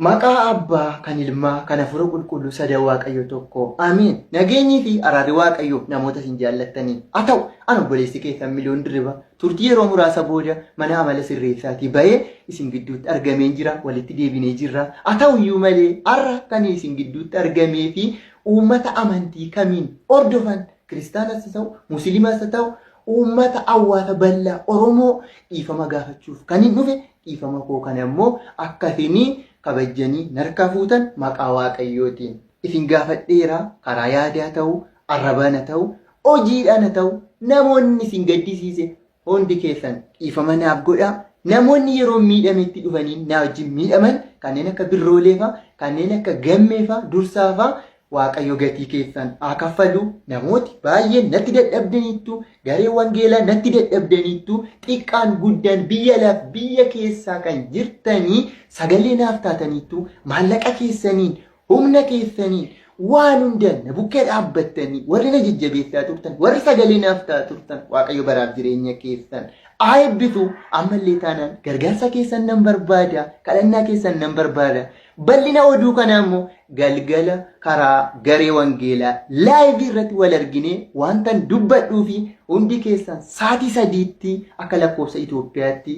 Maqaa abbaa kan ilmaa kan hafuura qulqulluu sadan waaqayyo tokko. Amiin. Nageenyii fi araarri waaqayyo namoota isin jaallattanii. Haa ta'u ani obboleessi keessan miliyoon dirriba turtii yeroo muraasa booda mana amala sirreessaatii bahee isin gidduutti argamee jira. Walitti deebinee jirra. Haa ta'u iyyuu malee har'a kan isin gidduutti argamee fi uummata amantii kamiin hordofan kiristaanas ta'u musliimas ta'u uummata awwaata bal'aa Oromoo dhiifama gaafachuuf kan hin dhufe dhiifama koo kana immoo akkasiin kabajanii narkaa fuutan maqaa waaqayyootiin isin gaafadheera. Karaa yaadaa ta'u arrabaan ta'u hojiidhaan ta'u namoonni isin gaddisiise hundi keessan dhiifama naaf godhaa. Namoonni yeroo miidhametti dhufanii na wajjin miidhaman kanneen akka birrooleefaa kanneen akka gammeefaa dursaafaa waaqayyo gatii keessan haa kaffalu. Namooti baay'een natti dadhabdaniittu garee wangeelaa natti dadhabdaniittu xiqqaan guddaan biyya laaf biyya keessaa kan jirtanii sagalee naaf taataniittu maallaqa keessaniin humna keessaniin waan hundaan na bukkee dhaabbattanii warri na jajjabeessaa turtan warri sagalee naaf taa'aa turtan waaqayyo baraaf jireenya keessan haa eebbisu. Ammallee taanaan gargaarsa keessan nan barbaada, kadhannaa keessan nan barbaada. Bal'ina oduu kanaa immoo galgala karaa garee wangeelaa laayivii irratti wal arginee wanta dubbadhuu fi hundi keessan sa'aatii 3tti akka lakkoofsa Itoophiyaatti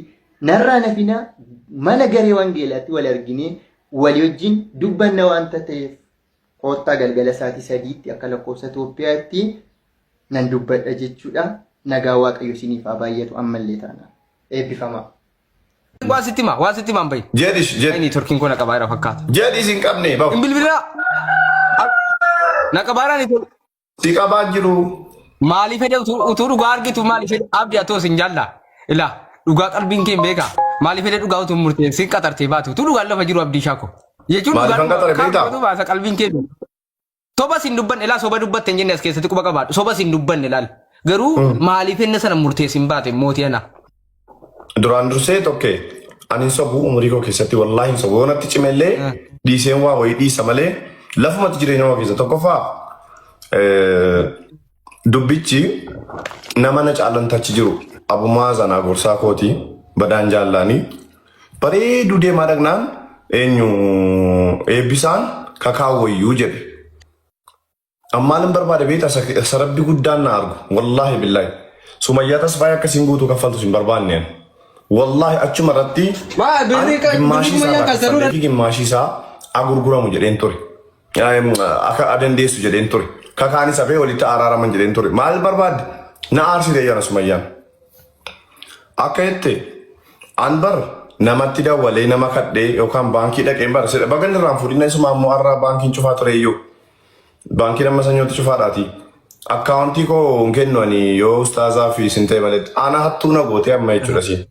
narraa nafina mana garee wangeelaatti wal arginee walii wajjin dubbanna wanta ta'eef koottaa galgala sa'aatii 3tti akka lakkoofsa Itoophiyaatti nan dubbadha jechuudha. Nagaa waaqayyo isiniif haa baay'atu. Ammallee taana eebbifamaa. Waasitti maan bayi. Jedhi turkiin kun naqabaara fakkaata. Jedhi sin qabne bahu. Bilbilaa. Naqabaaraan itti. Si qabaa jiru. Maaliif fedhe utuu dhugaa argitu maaliif fedhe abdii atoo sin jaallaa. Ilaa dhugaa qalbiin kee beekaa. Maaliif fedhe dhugaa utuu murteessin qaxartee baatu utuu dhugaan lafa jiru abdii shaako. Jechuun dhugaa baasa qalbiin kee. Soba sin dubbanne ilaa soba dubbatte hin jenne as keessatti quba qabaadhu. Soba sin dubbanne ilaal. Garuu maaliif inni sana murteessin baate mootii ana. Duraan dursee tokkee ani sobu umurii koo keessatti wallaahi hin sobu. Yoonatti cimellee dhiiseen waa wayii dhiisa malee lafumatti jireenya waa keessa tokkoffaa dubbichi nama na caalantachi jiru abumaa zanaa gorsaa kooti badaan jaallaanii bareeduu deemaa dhagnaan eenyu eebbisaan kakaawwayyuu jedhe. Ammaan hin barbaade beektaa sarabbi guddaan na argu wallaahi billaahi sumayyaa tasfaayee akkasiin guutuu kaffaltu sin barbaanneen. Wallahi achuma irratti gimmaashii isaa agurguramu jedheen ture. Akka adandeessu jedheen ture. Kakaanis hafee walitti araaraman jedheen ture. Maal barbaadde? Na aarsite yana sumayyaan. Akka jette anbar namatti dawwalee nama kadhee yookaan baankii dhaqeen bara sedha bagan irraan fuudhina isuma ammoo har'aa baankiin cufaa ture iyyuu. Baankii nama sanyoota cufaadhaati. Akkaawuntii koo hin kennu ani yoo ustaazaa fi sin ta'e malee ana hattuu na gootee amma jechuudha siin.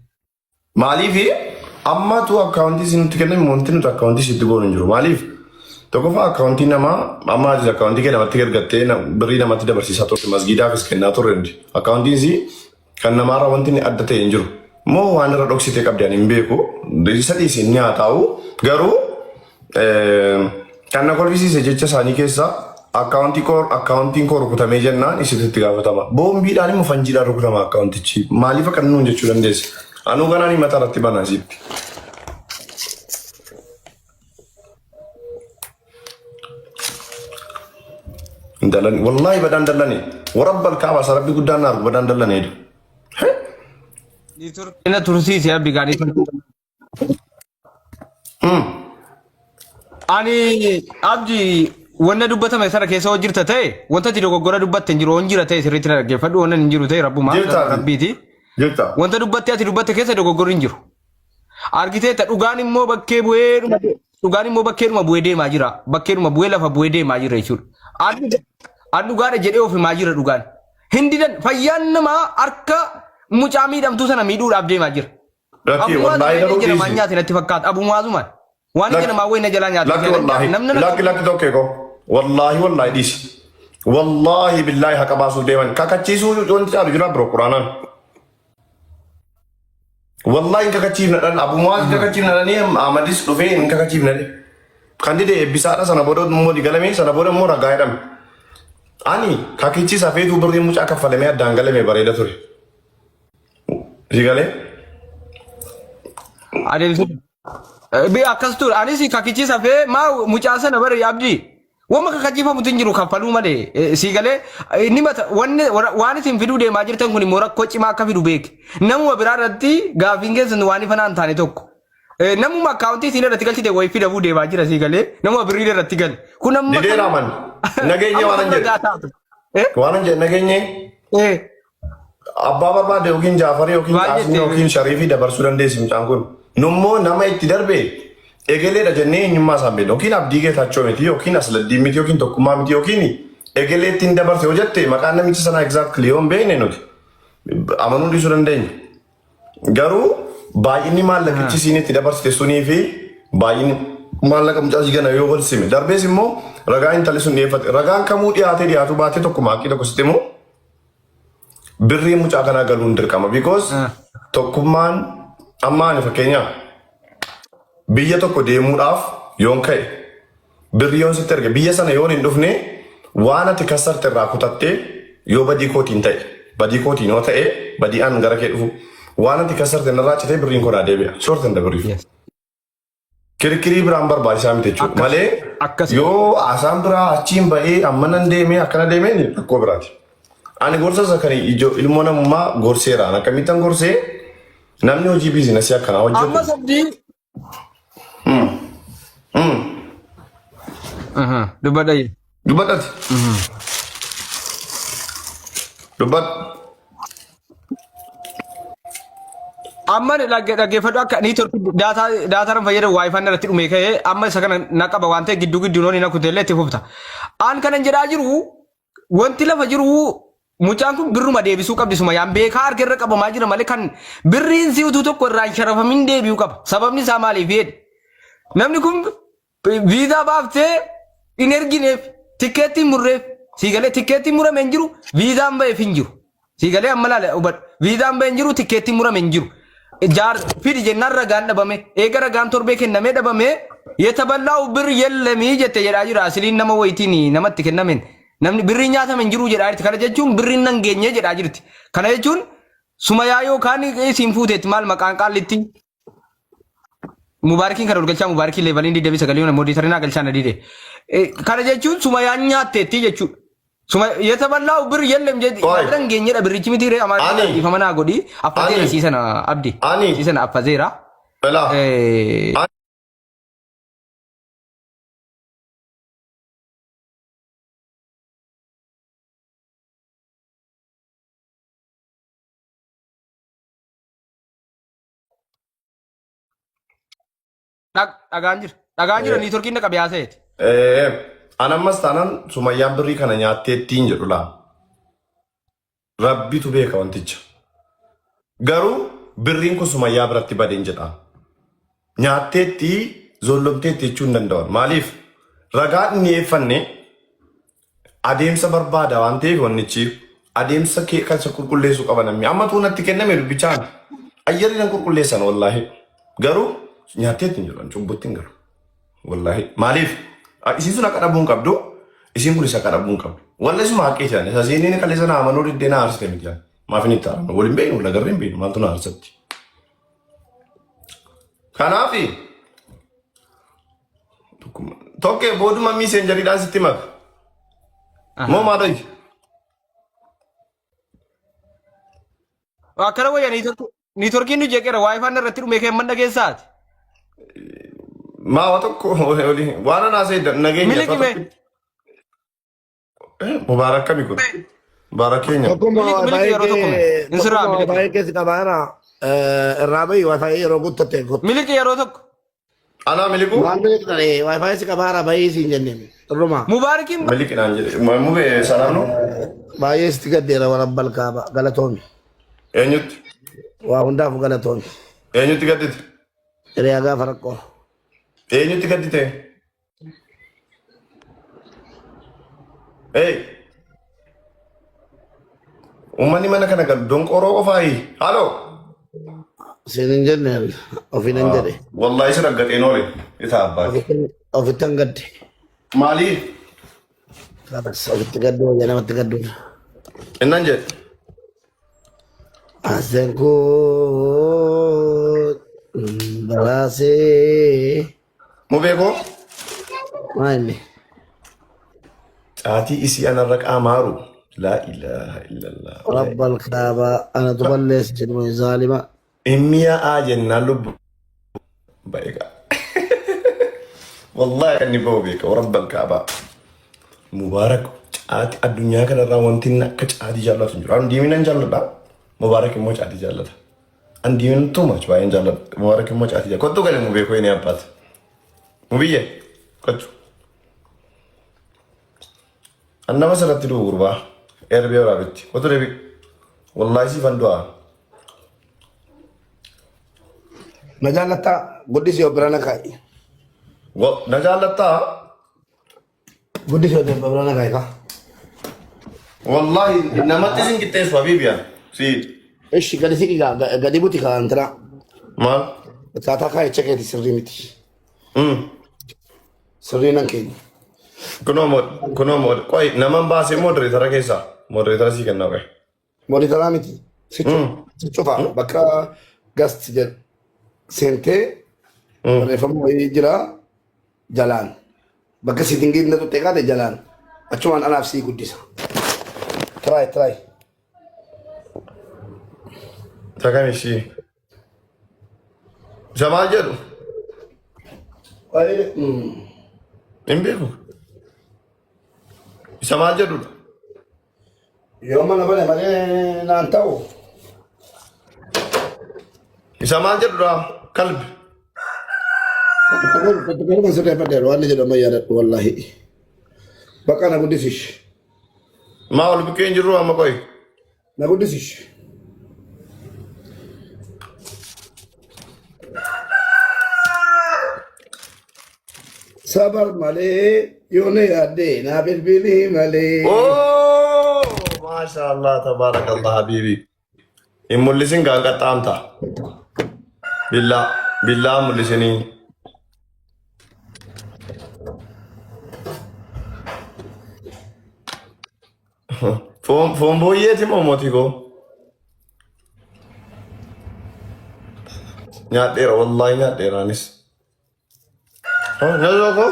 Maaliif amma tu akkaawuntii sinutti kennan wanti nuti akkaawuntii sitti goonu hin jiru. Maaliif tokkoffaa akkaawuntii namaa amma ajis akkaawuntii kee namatti gargattee birrii namatti dabarsiisaa turte masgiidaafis kennaa turre hundi. Akkaawuntiin si kan namaarra wanti inni adda ta'e hin jiru. Moo waan irra dhoksitee qabdaan hin beeku. Sadii isin nyaataa'u garuu kan na kolfisiise jecha isaanii keessaa akkaawuntiin koo rukutamee jennaan isitti gaafatama. Boombiidhaan immoo fanjiidhaan rukutama akkaawuntichi. Maaliif akka nuun jechuu dandeesse? Anuu ganaan mataa irratti banaa sitti. Wallaahi badaan dallane. Warabbal kaaba sarabbi guddaan na argu badaan dallaneedha. Ina tursiise abbi gaanii. Ani abdi wanna dubbatame sana keessa hoo jirta ta'e wanta ati dogoggora dubbatte hin jiru hoo hin jira ta'e sirriitti na dhaggeeffadhu wanna hin jiru ta'e rabbumaa rabbiiti. Wanta dubbatte ati dubbatte keessa dogoggorri hin jiru. Argitee ta dhugaan immoo bakkee bu'ee deemaa jira. Bakkeedhuma bu'ee lafa bu'ee deemaa jira jechuudha. An dhugaadha jedhee ofimaa jira dhugaan. Hindidan fayyaan namaa harka mucaa miidhamtuu sana miidhuudhaaf deemaa jira. Abumaazuma jedhamaan nyaate natti fakkaata. Abumaazuma. Waan ija namaa wayina jalaa nyaate. Lakki tokkee koo. Wallaahi dhiisi. Wallaahi billaahi haqa baasuuf deeman. Kakachiisuu wanti caalu jira biroo quraanaan. Wallahi kakachiifna dhan abumaaz kakachiifna dhanii amadis dhufee hin kakachiifna dhe. Kan dide eebbisaadha sana booda immoo digalame sana booda immoo ragaa jedhame. Ani kakichisa feetuu birrii mucaa kaffalamee addaan galame bareeda ture. Digalee? Adeemsi. Be akastu anis kakichi safe ma mucasa na bare abdi. Wama kakajifa mutun jiru kafalu male sigale ni mata wani tin fidu de majirtan kuni mora kochi ma ka fidu bek. Namu birarati gafinge sun wani fana antane tokko. Namu ma county sine ratigalti de wifi da bude majira sigale namu birire ratigal. Kunam Dide raman. Nagenye wanan nagenye. Abba barba de yokin Jafari yokin Asmi yokin Sharifi da barsu dan desim tankun. Nummo nama itti darbe egelee da jennee eenyummaa isaan beekna yookiin abdii geetaachoo miti yookiin asladii miti yookiin tokkummaa miti yookiin egelee ittiin dabarse yoo jette maqaan namicha sanaa exactly yoo hin beekne nuti amanuu dhiisuu dandeenya. Garuu baay'inni maallaqichi isiin itti dabarsite sunii fi baay'inni maallaqa mucaa gana yoo wal sime darbees immoo ragaa intalli sun dhiyeeffate ragaan kamuu dhiyaatu baatee tokkuma haqqii tokko sitti immoo birrii mucaa kanaa galuun dirqama because tokkummaan amma ani fakkeenyaaf biyya tokko deemuudhaaf yoon ka'e birrii yoon sitti erge biyya sana yoon hin dhufne waan ati kasarte irraa kutattee yoo badii kootiin yoo ta'e badii aan gara kee dhufu waan ati kasarte narraa citee birriin konaa deebi'a soortan da birriif. Kirkirii biraan barbaachisaa miti jechuudha malee yoo asaan biraa achiin ba'ee amma nan deemee akkana deemee rakkoo biraati. Ani gorsa isa kan ilmoo namummaa gorseeraan akkamittan gorsee namni hojii biizinasii akkanaa hojjetu. Amma sabdii. Dubbadha. Dubbadhati. Dubbad. Amma dhaggeeffadhu akka niitorkii daataan fayyadamu waayifaan irratti dhume ka'ee amma isa kana na qaba waan ta'e gidduu nooni na kuteellee itti fufta. Aan kanan jedhaa jiru wanti lafa jiru mucaan kun birruma deebisuu qabdi suma yaan beekaa harka irra qabamaa jira malee kan birriin si utuu tokko irraa sharafamin deebi'uu qaba. Sababni isaa maaliif jedhe namni kun viizaa baaftee hin ergineef tikkeettiin murreef siigalee tikkeettiin murame hin jiru viizaan ba'eef hin jiru siigalee amma laala hubadhu viizaan ba'e hin jiru tikkeettiin murame hin jiru. Jaar fidi jennaan ragaan dhabame eega ragaan torbee kennamee dhabame yetaballaa'u bir yellamii jette jedhaa jira asiliin nama wayitiin namatti kennamen namni birrii nyaatame hin jiru jedhaa jirti kana jechuun birriin nan geenye jedhaa jirti kana jechuun sumayaa yookaan isiin fuuteetti maal maqaan qaallitti mubaarikiin kana galchaa mubaarikiin leevaliin diddeebi sagalee ona mooditarinaa galchaa na dide kana jechuun sumayaa nyaatteetti jechuudha. Suma yetaballaa'u bir yellam jedhi nan geenye dha birrichi miti ree amaana ifamana godhi affazeera siisana abdi siisana affazeera. Dhagaan jira niitorkiin dhaqa biyaaseeti. Anammas taanaan sumayyaan birrii kana nyaatteettiin jedhu laa. Rabbitu beeka wanticha. Garuu birriin kun sumayyaa biratti badeen jedha. Nyaatteetti zollomteetti jechuu hin danda'an. Maaliif ragaa inni eeffanne adeemsa barbaada waan ta'eef wannichi adeemsa kan isa qulqulleessuu qaba namni. Amma tuunatti kenname dubbichaan ayyarri nan qulqulleessan wallaahi. Garuu nyaatteetti hin jedhan cubbutti hin galu. Wallaahi maaliif? Isin sun akka dhabuun qabdu, isin kun isa akka dhabuun qabdu. Walla isuma haqqee jedhan isa seenii kallee sana amanuu diddee na aarsite miti jedhan. Maaf inni itti aaramu? Waliin beeknu, lagarree hin beeknu, maaltu na aarsatti? Kanaafi tokkee booduma miiseen jariidhaan sitti maka. Moo maa dhayi? Akkana wayya niitorkiin nu jeeqeera waayifaan irratti dhume keemman dhageessaati. Maa tokko waan anaa see nageenya. Milikime. Mubaarak kami kun? Mubaarak keenya. Miliki yeroo tokko insiraa Waa'ee keessi qabaana irraa bahi waa'ee yeroo guuttatte guutte. miliki yeroo tokko. Anaa miliku? Waan beektan waa'ee si qabaana bahi siin jenneen xurruma. Mubaarikiin Miliki naan jedhe. Mubee sanaanu? Baay'ee sitti gaddeera waan abbal kaaba galatoomi. Eenyutti? Waa hundaaf galatoomi. Eenyutti gaddite? Hiriyaa gaafa rakkoo. Eenyutti gaddite? Uummanni mana kana galu donqoroo qofaayi. Haaloo? Siin hin jenne ofiin hin jedhe. Wallaahi si raggaxeen oole. Isa abbaati. Ofitti hin gadde. Maaliif? Ofitti gadduu wayya namatti gadduu. Innan jedhe. Aseen kun Balase. Mubeko. Mali. Ati isi anarrak amaru. La ilaha illallah. رب الكعبة أنا تبلس جنوي ظالمة. Immiya ajenna lubbu. Baika. Wallahi kan nibo beka rabbal kaaba. Mubarak caati addunyaa kanarraa wanti akka caatii jaallatu hin jiru. An diiminan jaalladha. Mubarak immoo caatii jaallata. An diiminan too much baay'een jaalladha. Mubarak immoo caatii jaallata. Kottu galee mubeekoo inni abbaate. Mubiyye kottu. An nama sirratti du'u gurbaa. Erbee waraabetti. Kottu deebi. Wallahi siifan du'aa. Najalata guddisi obirana kai. Na jaallattaa? Guddisi obirana kai ka. Wallahi namatti sin qixxeessu habiibiyaan. Si. Ishi gadisi gadi buti ka antara. Maal? Tata kai ceketi sirri miti. Sirri nan kenyi. Kunoo mod. Qoy naman baasee modereetara keessaa. Modereetara sii kennaa qoy. Moditara miti. Sichufa bakka gast jedhu. Sentee barreeffama wayii jira jalaan bakka sitingii na tuttee kaate jalaan achumaan anaaf sii guddisa. Try. Takam ishii. Isa maal jedhu? Hin beeku. Isa maal jedhudha? Yoo mana bane malee naan ta'u. Isa maal jedhudha? Kalbi. Kalau masih dapat dari luar ni jadi mayar wallahi. Bakal nak kudisish. Maa ol bukkeen jirru amma qoy. Nak kudisish. Sabar malee yone ade na bilbili malee. Oh, Masha Allah, tabarakallah habibi. Hin mul'isin gaan qaxxaamta. Billaa mul'isinii. Foon booyyeeti moo mootii koo? Nyaadheera wallahi nyaadheeraanis. Nyaatoo koo?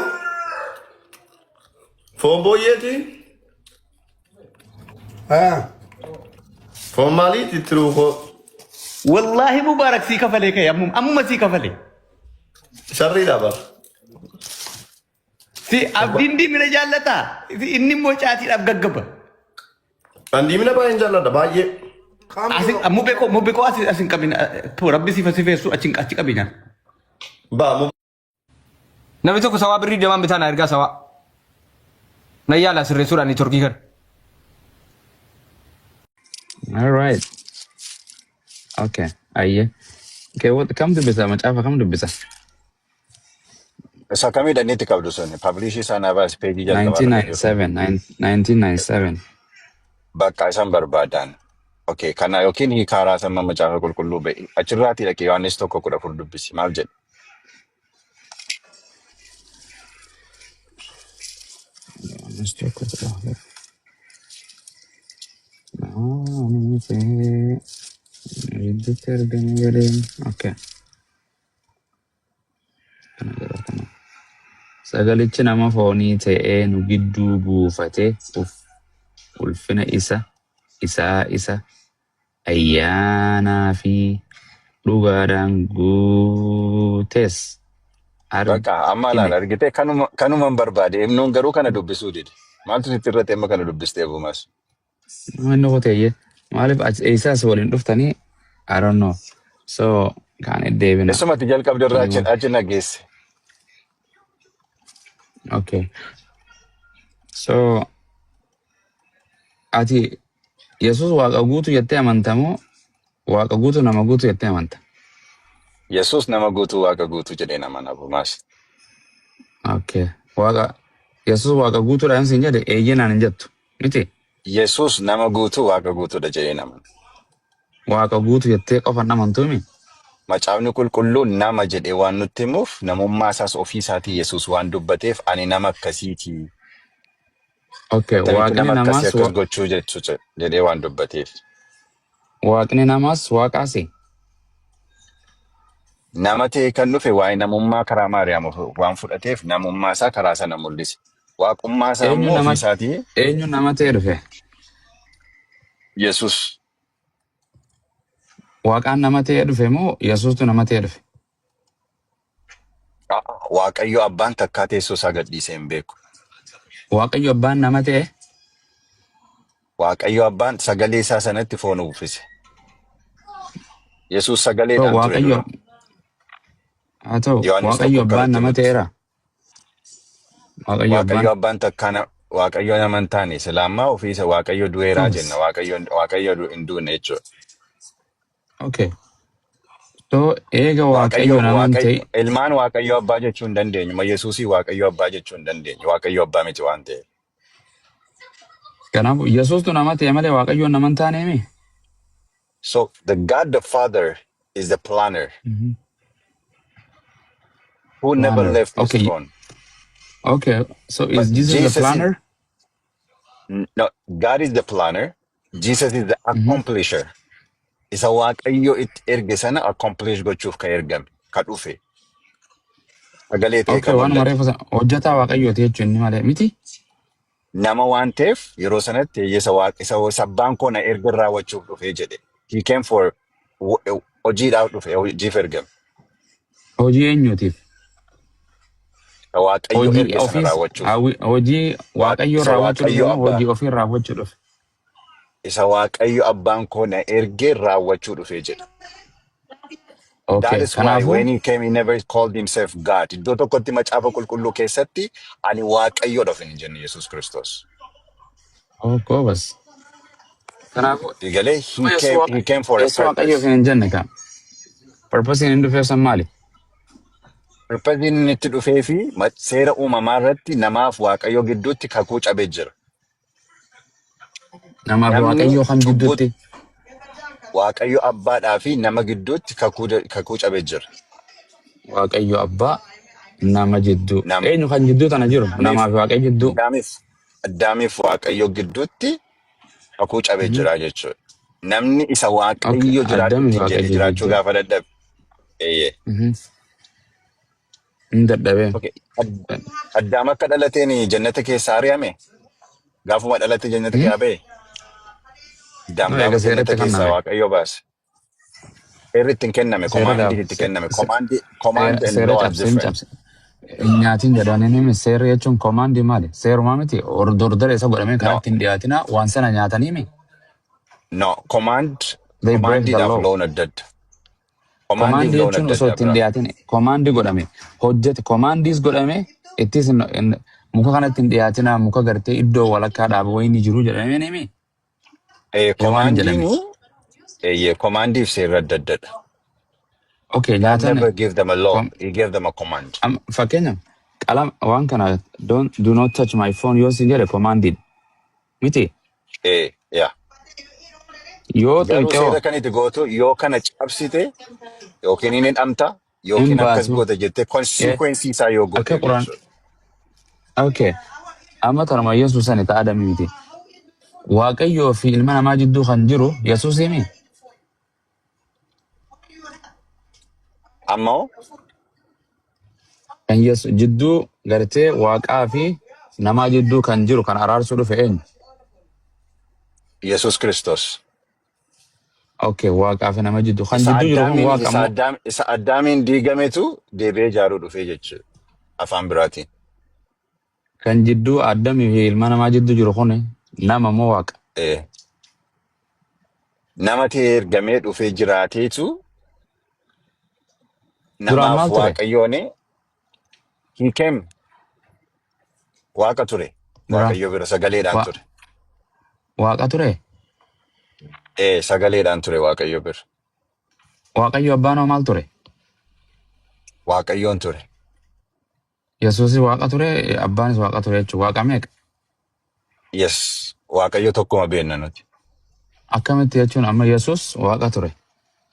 Foon booyyeeti? Foon maaliiti tiruu koo? Wallahi Mubarak sii kafalee ka'e ammuma sii kafalee. Sharriidha bara. Si abdiin diimina jaallataa? Inni immoo caatiidhaaf gaggaba. An diimina baay'een jaalladha baay'ee. Mubeekoo asin qabin rabbi si feessu achi qabinaan. Namni tokko sawaa birrii deemaan bitaan ergaa sawaa. Na yaala sirreessuudhaan ni turkii kan. All right. Okay. Aye. Okay, what come to bisa macam come to bisa. Isa kami dan niti kabdu sun. Publish sana ba page jalta. 1997. Bakka isan barbaadan. Okay, kana yookiin hiikaaraa sama macaafa qulqulluu ba'i. Achirraati dhaqee Yohaannis tokko 14 dubbisi. Maal jedhe? Okay. Sagalichi nama foonii ta'ee nu gidduu buufate ulfina isa ayyaanaa fi dhugaadhaan guutes. Bakka amma laala argite kanuman barbaade imnuun garuu kana dubbisuu dide. Maaltu sitti irratti amma kana dubbistee buumas? Inni qoteeyye maaliif eessaas waliin dhuftanii I don't know. So kan deebina. Isumatti jalqabde irraa achi nageesse. Okay. So ati Yesus waaqa guutuu jettee amanta moo waaqa guutuu nama guutuu jettee amanta? Yesus nama guutuu waaqa guutuu jedhee nama nabu maas. Okay. Yesus waaqa guutuudhaan siin jedhe eeyyenaan hin jettu miti? Yesus nama guutuu waaqa guutuudha jedhee nama. Waaqa guutuu jettee qofa namantuumi? Macaafni qulqulluun nama jedhee waan nutti himuuf namummaa isaas ofii isaatii Yesus waan dubbateef ani nama akkasiiti. Okay, waaqni namaas akkas gochuu jechuudha jedhee waan dubbateef. Waaqni namaas waaqaasi. Nama ta'e kan dhufe waa'ee namummaa karaa Maariyaam waan fudhateef namummaa isaa karaa sana mul'ise. Waaqummaa isaa Eenyu immoo ofii nama isaatii eenyu nama ta'e dhufe? Yesus. Waaqaan nama ta'e dhufe moo Yesuustu nama ta'e dhufe? Waaqayyo abbaan takkaa teessoo isaa gadhiisee hin beeku. Waaqayyo abbaan nama ta'e? Waaqayyo abbaan sagalee isaa sanatti foon uffise. Yesus So sagaleedhaan ture Waaqayyo dura. haa ta'u Yohaannis Waaqayyo tokko abbaan kanatti nama mul'isa. ta'eera. Waaqayyo abbaan. Waaqayyo abbaan takkaa Waaqayyo nama hin taane Islaamaa ofii isa Waaqayyo du'eeraa Yes. jenna. Waaqayyo hin duune jechuudha. Okay. So eega Waaqayyo Waaqayyo nama hin ta'e ilmaan Waaqayyo abbaa jechuu hin dandeenyu. Ma Yesuusii Waaqayyo abbaa jechuu hin dandeenyu. Waaqayyo abbaa miti waan ta'eef. kanaaf Yesuustu nama ta'e malee Waaqayyo nama hin taaneemi. So the God the Father is the planner who never Planner. left his Okay. throne. Okay. So But is Jesus Jesus the planner? No, God is the planner. Jesus is the accomplisher. Isa Waaqayyo itti erge sana accomplish gochuuf ka ergame, ka dhufe. Sagalee ta'e Okay, ka waan mul'ate. mareef hojjetaa Waaqayyooti jechuun inni malee miti. Nama waan ta'eef yeroo sanatti isa abbaan koo na erga raawwachuuf dhufe jedhe. He came for hojiidhaaf dhufe, hojiif ergame. Hojii eenyuutiif? Waaqayyo Hojii erge sana ofiis raawwachuuf. hojii Waaqayyo Isa raawwachuu dhufe Waaqayyo moo abbaa. hojii ofii raawwachuu dhufe? Isa Waaqayyo abbaan koo na erge raawwachuu dhufe jedhe. That Okay, is why kanaafuu when he came, he never called himself God. Iddoo tokkotti macaafa qulqulluu keessatti ani Waaqayyo dhufe hin jenne Yesus Kiristoos. goobas. Kanaafuu Digalee he came for a Yesu Waaqayyoof purpose. hin jenne kan. Purpose inni dhufeef san maali? Purpose inni itti dhufee fi seera uumamaa irratti namaaf Waaqayyo gidduutti kakuu cabee jira. Namaaf Namni Waaqayyoo kan cubbuu gidduutti Waaqayyo abbaadhaa fi nama gidduutti kakuu cabee jira. Waaqayyo abbaa nama jidduu. Nam- Eenyu kan jidduu tana jiru? Namiif- Namaaf Waaqayyo jidduu. Addaamiif Waaqayyo gidduutti kakuu cabee jira jechuudha. Namni isa Waaqayyo Okay, Addaamiif Waaqayyo jiraachuu gidduu. gaafa dadhabe. Eeyyee. Hin dadhabee. Okay. Addaam akka dhalateen jannata keessaa ari'ame gaafuma dhalate jannata keessaa ba'e. Addaam No, gaafa egaa seeratti jannata keessaa kenname. Waaqayyo baase. Seerri ittiin kenname, komaandii itti kenname. Command and Seera law are cabse hin different. cabse. Nyaatiin jedhanii nimi seera jechuun komaandii maali? Seerumaa miti. Dordora isa godhamee karaa No. ittiin dhiyaatina waan sana nyaatanii mi? No, They break the commandidhaaf law. loon adda adda. Komaandii Commandii loon jechuun adda osoo adda ittiin biraa. dhiyaatin komaandii godhame hojjete komaandiis godhame ittis muka kanatti hin dhiyaatina muka gartee iddoo walakkaa dhaaba wayini jiru jedhamee nimi. Commandii fi seerri adda addadha. Okay, God nyaatan never gave them a law. Com- He gave them a command. fakkeenya qalama waan kana do not touch my phone yoo sin jedhe komaandii miti. Yeah. Yoo Garuu xiqqoo seera kan itti gootu yoo kana cabsite yookiin inni dhamta yookiin Hin akkas baasu. goota jettee konsikwensii isaa yoo goote Akka Quraan- jechuudha. Okay. Amma tarma Yesuus sani ta'a adami miti. Waaqayyoo fi ilma namaa jidduu kan jiru Yesuus himi. Ammoo Kan jidduu gartee waaqaa fi namaa jidduu kan jiru kan araarsuu dhufe eenyu? Yesus Kiristoos. Okay, waaqaa fi nama jidduu. Kan Isa jidduu jiru kun Addaamiin- waaqa isa moo? Addaam- isa Addaamiin diigametu deebi'ee ijaaruu dhufee jechuudha. Afaan biraatiin. Kan jidduu Addamii fi ilma namaa jidduu jiru kun nama moo waaqa? Nama ta'ee ergamee dhufee jiraateetu Duraan maal namaaf ture? Waaqayyoon he came waaqa ture. Duraan- Waaqayyo bira sagaleedhaan Wa- ture. Waaqa ture? Sagaleedhaan ture Waaqayyo bira. Waaqayyo abbaanoo maal ture? Waaqayyoon ture. Yesuusis waaqa ture, abbaanis waaqa ture jechuudha. Waaqa meeqa? Yes. Waaqayyo tokkuma beenna nuti. Akkamitti jechuun amma Yesuus waaqa ture.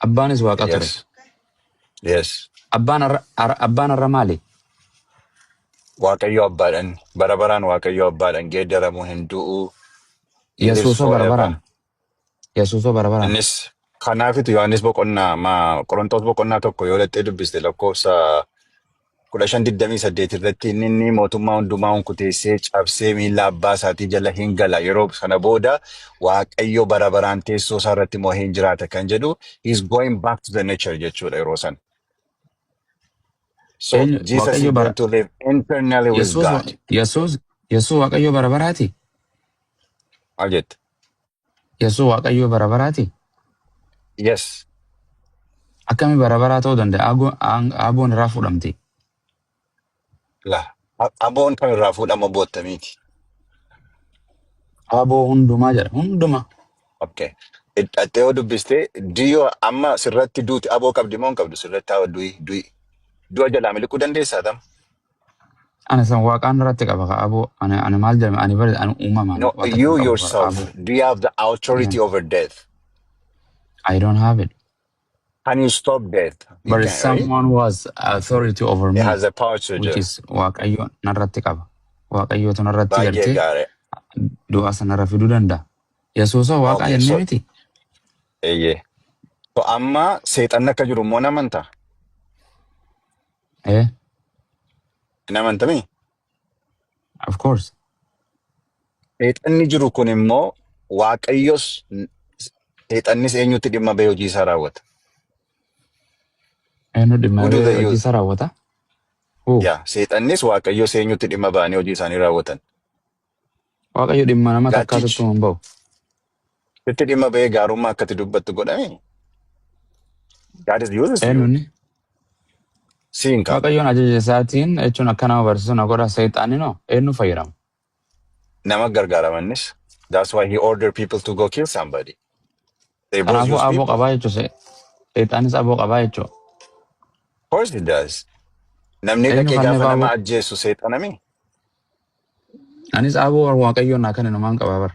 Abbaanis waaqa ture. Yes. Yes. Abbaan irra maali? Waaqayyo abbaadhaan bara baraan Waaqayyo abbaadhaan geeddaramuu hin du'u. He lives Yesuusoo forever. barabaraan. Yesuusoo barabaraan. Innis Kanaafitu Yohaannis boqonnaa Qorontos boqonnaa tokko yoo lattee dubbiste lakkoofsa 15:28 irratti inni mootummaa hundumaa hunkuteessee cabsee miilla abbaa isaatii jala hin gala. Yeroo sana booda Waaqayyo bara baraan teessoo isaa irratti mo'ee hin jiraata kan jedhu he's going back to the nature jechuudha yeroo sana. So Jesus is Waaqayyo bara going to live internally with God. Yesuus Waaqayyo bara baraati. Maal jette? Yesuus Waaqayyo bara baraati. Yes. Akkami bara baraa ta'uu danda'a? Aboon irraa fuudhamti. Aboon kan irraa fuudhama boottamiiti. Aboo hundumaa jedha. Hundumaa. Okay. Hidhattee yoo dubbiste diyyoo amma sirratti duuti aboo qabdi moo hin qabdu sirratti haa du'a jalaa miliquu dandeessaa tam? Ana san waaqaan irratti qaba ka aboo. Ani maal jedhame? Ani uumamaan. No, you yourself, do you have the authority over death? I don't have it. Can you stop death? You But can, someone who has authority over right? me, It has the power to which do. is waaqayyo narratti qaba. Waaqayyotu narratti Baay'ee gartee gaarii. du'a sanarra fiduu danda'a. Yesuusoo waaqa Okay, jennee so miti. eeyyee. So amma seexanni akka jiru immoo namantaa? Hin amantamii? Of course. Seexanni jiru kun immoo Waaqayyos seexannis eenyutti dhimma bahee hojii isaa raawwata? Eenyu dhimma Who do they hojii use? isaa raawwata? Hoo. Yeah, seexannis Waaqayyos eenyutti dhimma bahanii hojii isaanii raawwatan? Waaqayyo dhimma nama takkaatu Gaachichi. hin bahu. Itti dhimma bahee gaarummaa akkatti dubbattu godhame. That is useless to you. Eenyunni Siin qaba. waaqayyoon ajaja isaatiin jechuun akka nama barsiisu na godha seexaanii noo eenyu fayyadamu? Nama gargaaramannis. That's why he ordered people to go kill somebody. They both Kanaafuu use aboo people. qabaa jechuun seexaanis aboo qabaa jechuudha. Of course he does. Namni Eenyu dhaqee kanneen gaafa nama aboo? ajjeesu seexanami. Anis aboo waaqayyoon naa kenna namaan qabaa bara.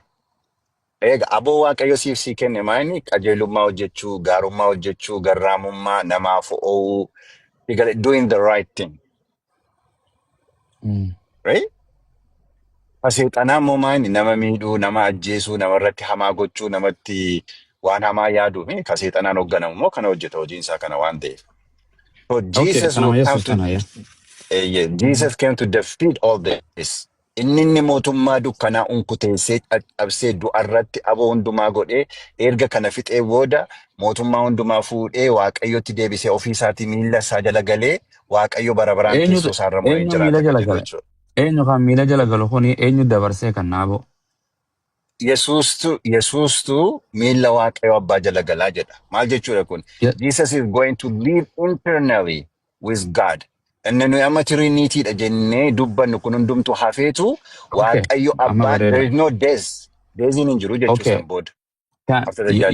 Eega aboo Waaqayyo siif sii kenne maayini qajeelummaa hojjechuu, gaarummaa hojjechuu, garraamummaa, namaaf ooluu, doing the right thing. Right? Seexanaa immoo maayini nama miidhuu, nama ajjeesuu, namarratti hamaa gochuu, namatti waan hamaa yaaduu fi ka seexanaan hoogganamu immoo kana hojjeta hojiin isaa kana waan ta'eef. So Okay, Jesus kanama will come Yesuus to kana yaa. Jesus came to defeat all this. Inni mootummaa dukkanaa unkuteessee cabsee du'arratti aboo hundumaa godhee erga kana fixee booda mootummaa hundumaa fuudhee Waaqayyotti deebisee ofii isaatii miilla isaa jala galee Waaqayyo bara baraan teessoo isaarra mo'ee Eenyu jiraata miila kan jala jedhu gale? jechuudha. Eenyu kan miila jala galu kuni eenyu dabarsee kan naaboo? Yesuustu miilla Waaqayyo abbaa jala galaa jedha. Maal jechuudha kun? Jesus is going to live internally with God. Inni nuyi amma Trinitiidha jennee dubbannu kun hundumtu hafeetu Waaqayyo Amma abbaan there bareeda. is no death. Death'n hin jiru jechuu Okay. san booda. After the judgment.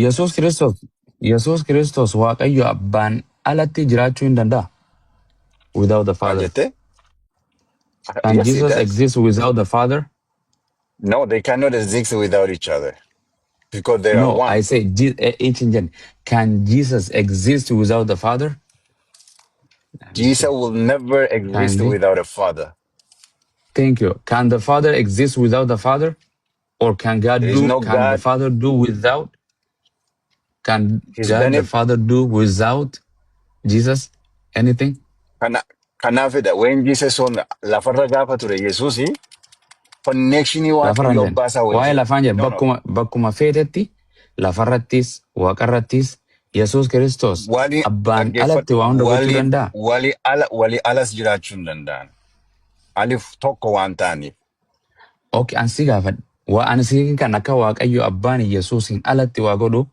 Yesuus Kiristoos waaqayyo abbaan alatti jiraachuu hin danda'a. Without the Maal Father. jette? Can Yes, he Jesus does. exist without the Father? No, they cannot exist without each other because they are No, one. I say can Jesus exist without the Father? Jesus will never exist Kindly. without a father. Thank you. Can the Father exist without the Father? Or can God There is do? no Can the God. Father do without? Can He's God done the it. Father do without Jesus anything? Kanaafidha when Jesus on lafarra gaafa ture Yesuusi connectionii Lafarra Waaqayyo hin abbaa isaa jennu. Waa'ee wajjin. lafaan jedhu No, no. bakkuma feetetti lafarrattis waaqarrattis Yesuus Kiristoos Wali abbaan alatti waa hunda gochuu danda'a. wali alas jiraachuu hin danda'an. Alif tokko waan ta'aniif. Okay, an si gaafadha. Ani si kan akka waaqayyo abbaan Yesuusin alatti waa godhu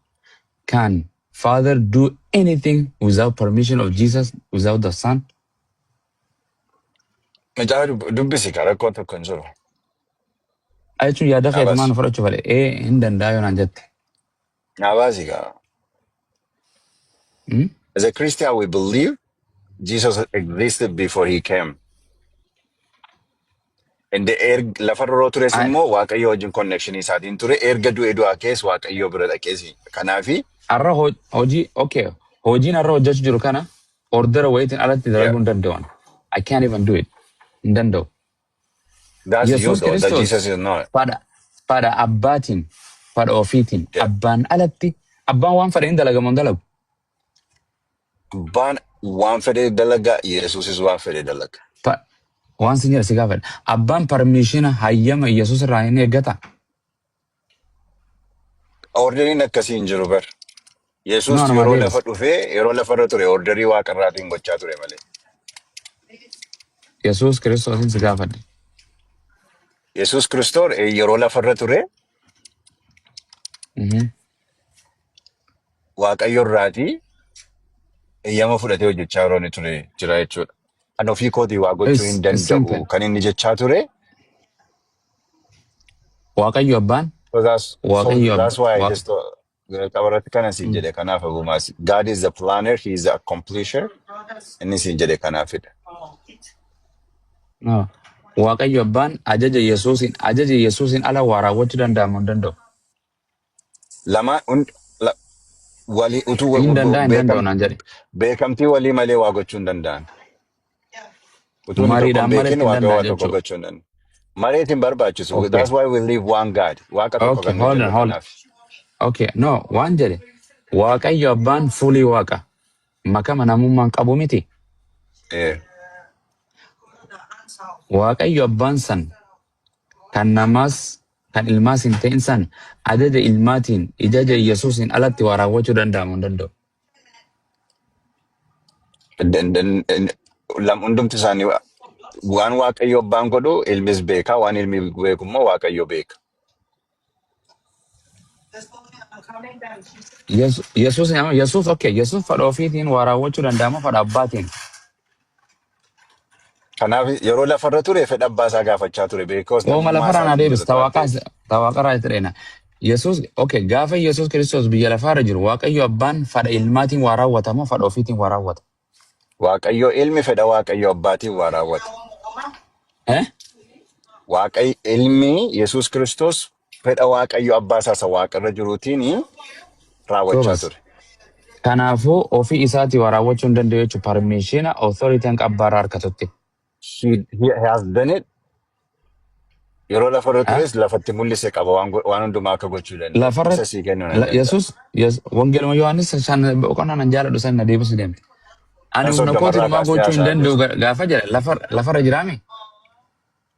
can Father do anything without permission of Jesus, without the Son? Macaafa dubbisi ka rakkoon tokko hin jiru. Jechuun yaada Naa feetumaan baasi. fudhachuu fale hin danda'a yoo naan jette. Naa baasi ka. Hmm? As a Christian we believe Jesus existed before he came. And lafarra yeroo tures I- immoo Waaqayyo wajjin connectionii isaatiin ture erga du'e du'aa kees Waaqayyo bira dhaqeesi. Kanaafi Har'a hojiin har'a hojjechuu jiru kana ordera wayitiin alatti dalaguu hin danda'an. I can't even do it. Hin danda'u. that's you Yesuus though, that Kiristoos Jesus is not. fadha abbaatiin fadha ofiitiin Yeah. abbaan alatti Abbaan waan fedhe hin dalagamu hin dalagu. Abbaan waan fedhe dalaga, Yesuusis waan fedhe dalaga. Waan sin jedha si gaafadha. Abbaan parmiishina hayyama Yesuus irraa hin eeggata. Orderiin akkasii hin jiru bar. Yesuus No, nama yeroo deebis. lafa dhufee yeroo lafa irra ture orderii waaqarraatiin gochaa ture malee. Yesuus Kiristoosin si gaafadha. Yesuus Kiristoos yeroo lafa irra ture Waaqayyo irraatii eeyyama fudhatee hojjechaa yeroo inni ture jira jechuudha. Ani ofii kootii waa gochuu hin It's simple. danda'u kan inni jechaa ture. Waaqayyo abbaan So that's Waaqayyo why I just qabarratti kana siin jedhe kanaaf abumaas. God is the planner, he is the accomplisher. Inni siin jedhe kanaafidha. no. Waaqayyo abbaan ajaja Yesuusin ala waa raawwachuu danda'amu hin danda'u. Lama walii utuu Hin danda'u naan jedhe. beekamtii walii malee waa gochuu hin danda'an. Utuu inni tokko Mariidhaan hin malee beekin hin waaqayyo waa danda'an tokko jechuudha. gochuu hin danda'an. Mareet hin barbaachisu. Okay. That's why we live one God. Waaqa tokko Okay, kan nuti hold on, jirru hold on. kanaaf. Okay, no, waan jedhe. Waaqayyo abbaan fulii waaqa. Makama namummaan qabu miti. Eh. Waaqayyo abbaan san kan ilmaas hin ta'in san ajaja ilmaatiin ijaja Yesuusin alatti waa raawwachuu danda'amu hin danda'u. Hundumti isaanii waan waaqayyo abbaan godhu ilmis beeka, waan ilmi beeku immoo waaqayyo beeka. Yesuus fedha ofiitiin waa raawwachuu danda'amu fedha abbaatiin. Kanaaf yeroo lafarra ture fedha abbaa isaa gaafachaa ture beekos Ooma lafarraan adeemis tawaaqarraa itti dheena. Gaafa Yesuus Kiristoos biyya lafaarra jiru Waaqayyo abbaan fedha ilmaatiin waa raawwata moo fedha ofiitiin waa raawwata? Waaqayyo ilmi fedha waaqayyo abbaatiin waa raawwata. Ilmi Yesuus Kiristoos fedha waaqayyo abbaa isaa waaqarra jiruutiin raawwachaa ture. Kanaafuu ofii isaatii waa raawwachuu hin danda'u jechuun parmiishina authoritiin qabbaarraa harkatutti. He has done it. Yeroo lafarra tures lafatti mul'ise qaba waan hundumaa akka gochuu danda'u. Lafarra Isa sii kennuu nan danda'a. Yesuus wangeeluma Yohaannis shan boqonnaa nan jaaladhu san na deebisu deemte. Ani humna kooti dhumaa gochuu hin danda'u gaafa jedhe lafarra jiraame.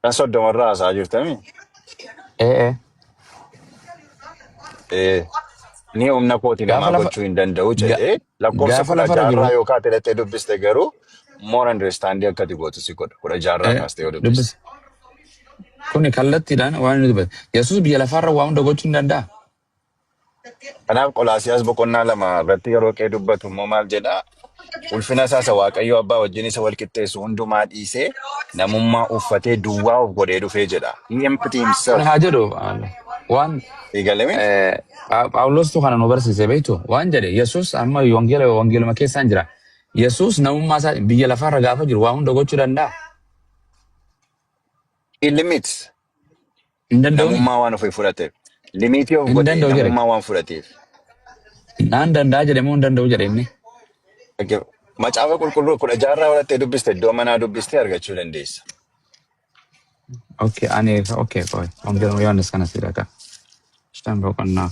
Kan soddomarraa haasaa jirtami. Ni humna kooti namaa gochuu hin danda'u jedhee lakkoofsa kudha jaarraa yookaan filattee dubbiste garuu more understanding akkati gootu si godha. Kudha jaarraa kaastee yoo dubbiste. Kuni kallattiidhaan waan inni dubbate. Yesuus biyya lafaarra waa hunda gochuu hin danda'a. Kanaaf Qolaasiyaas boqonnaa 2 irratti yeroo qee dubbatu immoo maal jedhaa? Ulfina isaa waaqayyo abbaa wajjin isa wal qixxeessu hundumaa dhiisee namummaa uffatee duwwaa of godhee dhufee jedha. He emptied himself. Haa jedhu waan Phaawulos kana nu barsiise beektu waan jedhe Yesuus amma wangeeluma keessaan jira. Yesuus namummaa isaa biyya lafaarra gaafa jiru waa hunda gochuu danda'a. In limits. Hin danda'u. Namummaa waan ofii fudhateef. Limitii of godhee namummaa waan fudhateef. Naan danda'a jedhee hin danda'u jedhe inni. Macaafa qulqulluu 10 jaarraa walattee dubbiste iddoo manaa dubbistee argachuu dandeessa. Wangeeluma Yohaannis kana si dhaqa. Shan boqonnaa.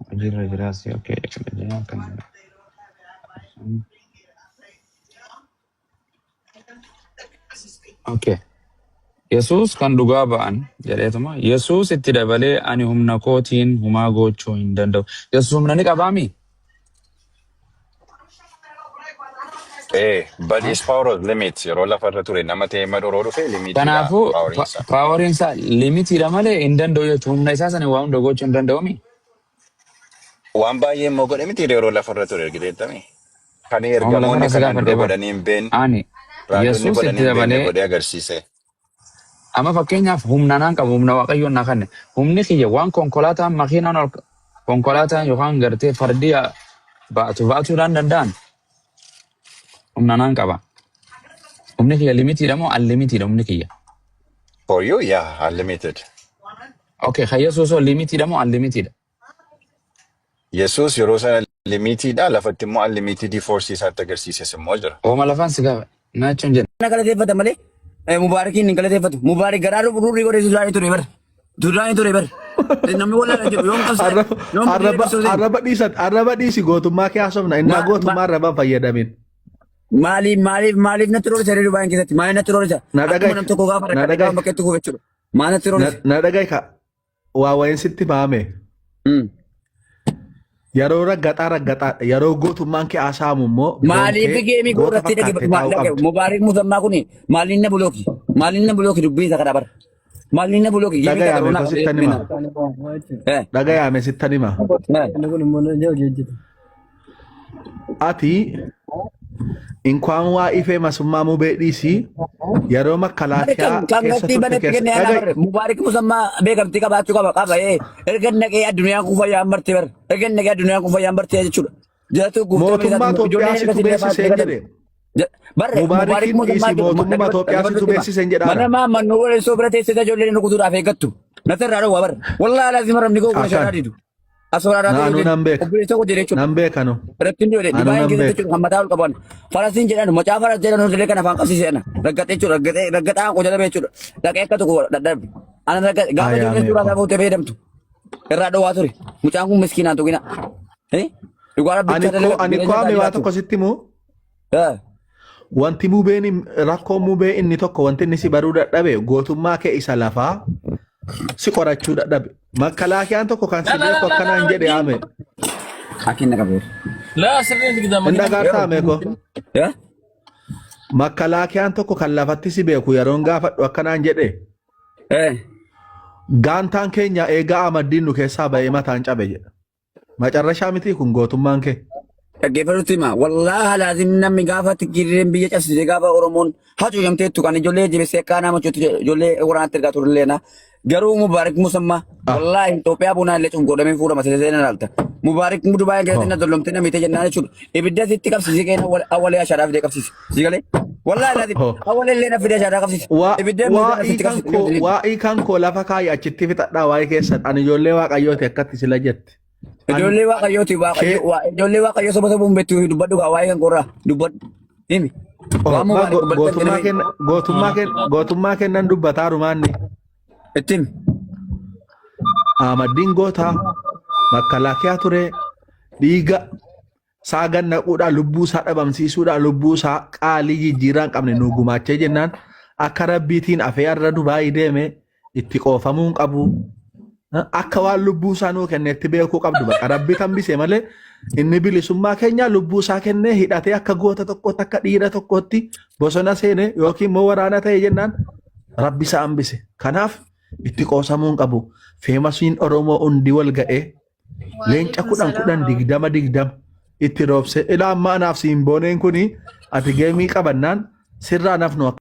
Hojiirra jiraasi. Yesuus kan dhugaa ba'an jedheetuma Yesuus itti dabalee ani humna kootiin humaa gochuu hin danda'u. Yesuus humna ni qabaami? But his power was limits. Yeroo lafarra ture nama ta'ee madoroo dhufe limitii. Kanaafuu paawariin isaa limitiidha malee hin danda'u jechuun humna isaa sana waa hunda gochuu hin danda'umi. Waan baay'ee immoo godhe miti yeroo lafarra ture argiteettami. Kan ergamoonni kanaan dura godhanii hin beekne. Yesuus itti dabalee godhee agarsiise. Amma fakkeenyaaf humna naan qabu humna waaqayyoon naa kanne humni kiyya waan konkolaataan makiinaan konkolaataan yookaan gartee fardii baatuudhaan danda'an humna naan qaba. Humni kiyya limitiidha moo unlimitedha humni kiyya? For you, yeah, unlimited. Kan Yesuus limitiidha moo unlimitedha? Yesuus yeroo sana limitiidha lafatti immoo unlimited force isaatti agarsiises immoo jira. Ooma lafaan si gaafa naachuun jenna. Kana galateeffata malee Mubaarakiin hin galateeffatu. Mubaarak garaa rurrii godhee Sudaanii ture bar. Sudaanii ture bar. Namni walaa jiru yoom qabsa. Arraba dhiisi gootummaa kee haasofna. Innaa gootummaa arrabaan fayyadamin. Maaliif natti roolisa reedu baay'een keessatti maaliif natti roolisa. Akkuma nam tokko gaafa dhaqee bakkeetti kuuf jechuudha. Maal natti roolisa. Na dhagahi ka waa wayin sitti maame. Yeroo raggaxaa yeroo gootummaan kee haasaamu immoo. Maaliif geemii goorratti dhage Mubaarak Musammaa kuni maaliin na bulooki dubbii isa kana bara. Maaliin na bulooki geemii kana sittan hima. Dhagayaame sittan hima. Ati inkwaan waa ifee masummaa mubee dhiisii yeroo makkalaatiyaa keessatti keessatti Mubaarak Musammaa beekamtii qabaachuu qaba erga naqee addunyaan kun fayyaan bartee bar erga naqee addunyaan kun fayyaan bartee jechuudha. Mootummaa Itoophiyaa situ beeksisee jedhe. Mubaarak dhiisii mootummaa Itoophiyaa situ beeksisee jedha. Mana mannuu waliin soobira teessee ijoolleen rukutuudhaaf eeggattu. Nasirraa dhowwaa bar wallaahi laazima ramni koo kun sharaa didu. Naannoo nan beekanu. Biratti inni jedhe baay'een keessatti jechuudha hammataa ol qaban. Farasiin jedhan macaa faras jedhan hundee kan afaan qabsiisee ana raggaxee jechuudha raggaxaa qojala bee jechuudha dhaqee akka tokko dadhabbe. Ana gaafa ijoolleen suuraa isaa fuutee fayyadamtu irraa dhowwaa ture mucaan kun miskiinaan tuqina. Ani kwaame waa tokko sitti moo? Wanti mubeen rakkoo mubee inni tokko wanti inni si baruu dadhabe gootummaa kee isa lafaa si qorachuu dadhabe. Makkalaakiyaan tokko kan si beeku akkanaan jedhe haame. Akinna qabeera. Inda gaartaa meeko. Makkalaakiyaan tokko kan lafatti si beeku yeroon gaafadhu akkanaan jedhe. Gaantaan keenya eegaa amaddiin nu keessaa ba'ee mataan cabe jedha. Macarrashaa miti kun gootummaan kee. Dhaggeeffatutti hima wallaahi laazim namni gaafa tigirreen biyya cabsite gaafa Oromoon hacuucamteettu kan ijoollee jibisee akka nama cuutu ijoollee waraanaatti ergaa turelleena. Garuu Mubaarak Musammaa wallaahi Itoophiyaa bunaan illee cunqurdamee fuudhama seenaa ilaalta. Mubaarak Dubaayii keessatti na dollomtee namite jennaan jechuudha. Ibidda sitti qabsiisee keenya awwalee ashaadhaa fidee qabsiise. Sigalee wallaahi laazim awwalee illee na fidee ashaadhaa qabsiise. Waa'ii kan koo lafa kaayi achitti fixadhaa waa'ee keessan ani ijoollee waaqayyooti akkatti sila jette. Ijoollee waaqayyooti ijoollee waaqayyoo soba sobuun beektu dubbadhu waa'ee kan korraa dubbadhu himi. Gootummaa kennan dubbataa rumaanni. Ittiin. Amaddiin gootaa makkalakiyaa ture dhiiga saagan naquudhaan lubbuu isaa dhabamsiisuudhaan lubbuu isaa qaalii jijjiirraa hin qabne nu gumaachee jennaan akka rabbiitiin afee irra Dubaayii deeme itti qoofamuu hin qabu. Akka waan lubbuu isaa nuu kennetti beekuu qabdu baqa rabbi hambise malee inni bilisummaa keenya lubbuu isaa kennee hidhatee akka goota tokkotti akka dhiira tokkotti bosona seene yookiin immoo waraana ta'e jennaan rabbi isaa hambise. Kanaaf itti qoosamuu hin qabu. Feemasiin Oromoo hundi wal ga'ee leenca 10 itti roobse ilaa amma anaaf siin booneen kuni ati geemii qabannaan sirraa nafnu